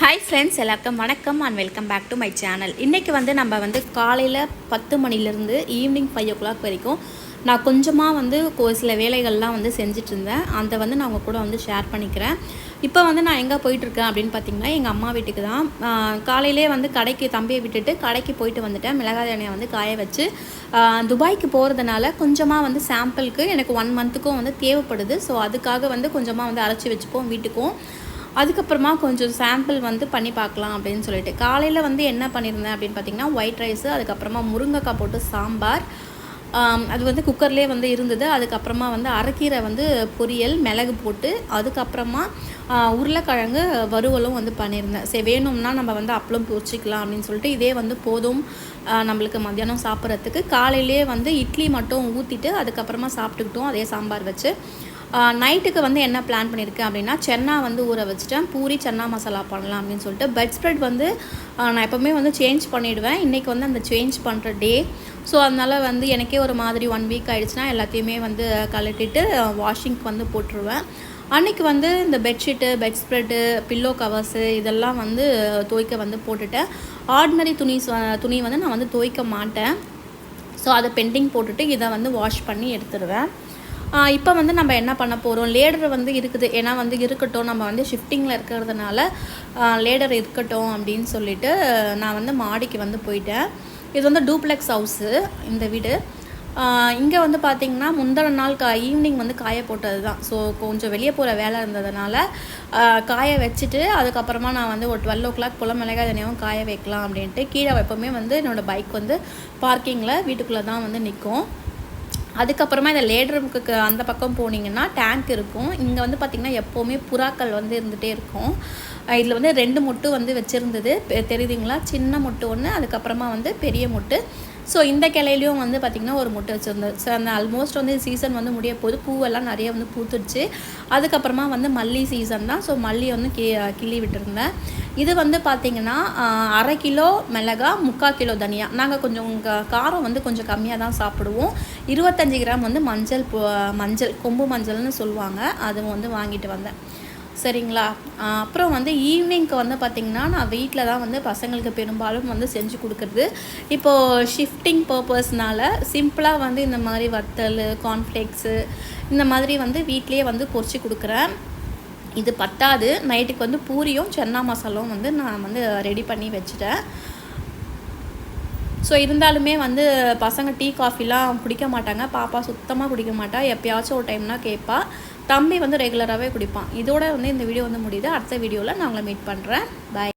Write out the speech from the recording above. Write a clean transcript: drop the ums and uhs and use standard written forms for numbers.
Hi friends, எல்லாருக்கும் வணக்கம் and welcome back to my channel. இன்றைக்கி நம்ம காலையில் 10 மணிலேருந்து ஈவினிங் 5 o'clock வரைக்கும் நான் கொஞ்சமாக ஒரு சில வேலைகள்லாம் செஞ்சிட்ருந்தேன். அதை நான் உங்கள் கூட ஷேர் பண்ணிக்கிறேன். இப்போ நான் எங்கே போயிட்டுருக்கேன் அப்படின்னு பார்த்திங்கன்னா, எங்கள் அம்மா வீட்டுக்கு தான். காலையிலே கடைக்கு தம்பியை விட்டுட்டு கடைக்கு போயிட்டு வந்துட்டேன். மிளகாய் எண்ணெயை காய வச்சு துபாய்க்கு போகிறதுனால கொஞ்சமாக சாம்பிளுக்கு எனக்கு 1 monthக்கும் தேவைப்படுது. ஸோ அதுக்காக கொஞ்சமாக அரைச்சி வச்சுப்போம் வீட்டுக்கும். அதுக்கப்புறமா கொஞ்சம் சாம்பிள் பண்ணி பார்க்கலாம் அப்படின்னு சொல்லிட்டு காலையில் என்ன பண்ணியிருந்தேன் அப்படின்னு பார்த்திங்கன்னா, ஒயிட் ரைஸு, அதுக்கப்புறமா முருங்கைக்காய் போட்டு சாம்பார், அது குக்கர்லேயே இருந்தது. அதுக்கப்புறமா அரைக்கீரை பொரியல் மிளகு போட்டு, அதுக்கப்புறமா உருளைக்கிழங்கு வறுவலும் பண்ணியிருந்தேன். சரி, வேணும்னா நம்ம அப்பளம் பொரிச்சிக்கலாம் அப்படின்னு சொல்லிட்டு இதே போதும் நம்மளுக்கு மத்தியானம் சாப்பிட்றதுக்கு. காலையிலே இட்லி மட்டும் ஊற்றிட்டு அதுக்கப்புறமா சாப்பிட்டுக்கிட்டோம் அதே சாம்பார் வச்சு. நைட்டுக்கு என்ன பிளான் பண்ணியிருக்கேன் அப்படின்னா, சென்னா ஊற வச்சுட்டேன். பூரி சன்னா மசாலா பண்ணலாம் அப்படின்னு சொல்லிட்டு. பெட் ஸ்ப்ரெட் நான் எப்போவுமே சேஞ்ச் பண்ணிவிடுவேன். இன்றைக்கி அந்த சேஞ்ச் பண்ணுற டே. ஸோ அதனால் எனக்கே ஒரு மாதிரி 1 week ஆகிடுச்சுன்னா எல்லாத்தையுமே கழட்டிட்டு வாஷிங்க்கு போட்டுருவேன். அன்றைக்கி இந்த bedsheet, bedspread, pillow covers இதெல்லாம் துவைக்க போட்டுட்டேன். ஆர்டினரி துணி நான் துவைக்க மாட்டேன். ஸோ அதை பெண்டிங் போட்டுட்டு இதை வாஷ் பண்ணி எடுத்துடுவேன். இப்போ நம்ம என்ன பண்ண போகிறோம், லேடர் இருக்குது. ஏன்னா இருக்கட்டும், நம்ம ஷிஃப்டிங்கில் இருக்கிறதுனால லேடர் இருக்கட்டும் அப்படின்னு சொல்லிட்டு நான் மாடிக்கு போயிட்டேன். இது டூப்ளெக்ஸ் ஹவுஸு இந்த வீடு. இங்கே பார்த்திங்கன்னா முந்தின நாள் ஈவினிங் காய போட்டது தான். ஸோ கொஞ்சம் வெளியே போகிற வேலை இருந்ததுனால காய வச்சுட்டு அதுக்கப்புறமா நான் ஒரு 12 o'clock போல் மிளகாய் தனியாகவும் காய வைக்கலாம் அப்படின்ட்டு கீழே எப்போவுமே என்னோடய பைக் பார்க்கிங்கில் வீட்டுக்குள்ளே தான் நிற்கும். அதுக்கப்புறமா இந்த லேடருக்கு அந்த பக்கம் போனீங்கன்னா டேங்க் இருக்கும். இங்கே பார்த்திங்கன்னா எப்போவுமே புறாக்கள் இருந்துகிட்டே இருக்கும். இதில் 2 மொட்டு வச்சுருந்தது, தெரியுதுங்களா? சின்ன மொட்டு ஒன்று, அதுக்கப்புறமா பெரிய மொட்டு. ஸோ இந்த கிளையிலையும் பார்த்திங்கன்னா ஒரு மொட்டு வச்சுருந்தது. ஸோ அந்த ஆல்மோஸ்ட் சீசன் முடிய போது பூவெல்லாம் நிறைய பூத்துடுச்சு. அதுக்கப்புறமா மல்லி சீசன் தான். ஸோ மல்லி கிள்ளி விட்டுருந்தேன். இது பார்த்திங்கன்னா 1/2 கிலோ மிளகாய், 3/4 கிலோ தனியா. நாங்கள் கொஞ்சம் காரம் கொஞ்சம் கம்மியாக தான் சாப்பிடுவோம். 25 கிராம் மஞ்சள் கொம்பு மஞ்சள்னு சொல்லுவாங்க, அது வாங்கிட்டு வந்தேன். சரிங்களா? அப்புறம் ஈவினிங்க்கு பார்த்திங்கன்னா நான் வீட்டில் தான் பசங்களுக்கு பெரும்பாலும் செஞ்சு கொடுக்குறது. இப்போது ஷிஃப்டிங் பர்பஸ்னால் சிம்பிளாக இந்த மாதிரி வத்தல், கார்ன்ஃப்ளேக்ஸு இந்த மாதிரி வீட்லேயே பொரிச்சு கொடுக்குறேன். இது பத்தாது, நைட்டுக்கு பூரியும் சன்னா மசாலும் நான் ரெடி பண்ணி வச்சுட்டேன். ஸோ இருந்தாலுமே பசங்க டீ காஃபிலாம் குடிக்க மாட்டாங்க. பாப்பா சுத்தமாக குடிக்க மாட்டா, எப்போயாச்சும் ஒரு டைம்னா கேட்பா. தம்பி ரெகுலராகவே குடிப்பான். இதோட இந்த வீடியோ முடியுது. அடுத்த வீடியோவில் நான் உங்களை மீட் பண்ணுறேன். பாய்.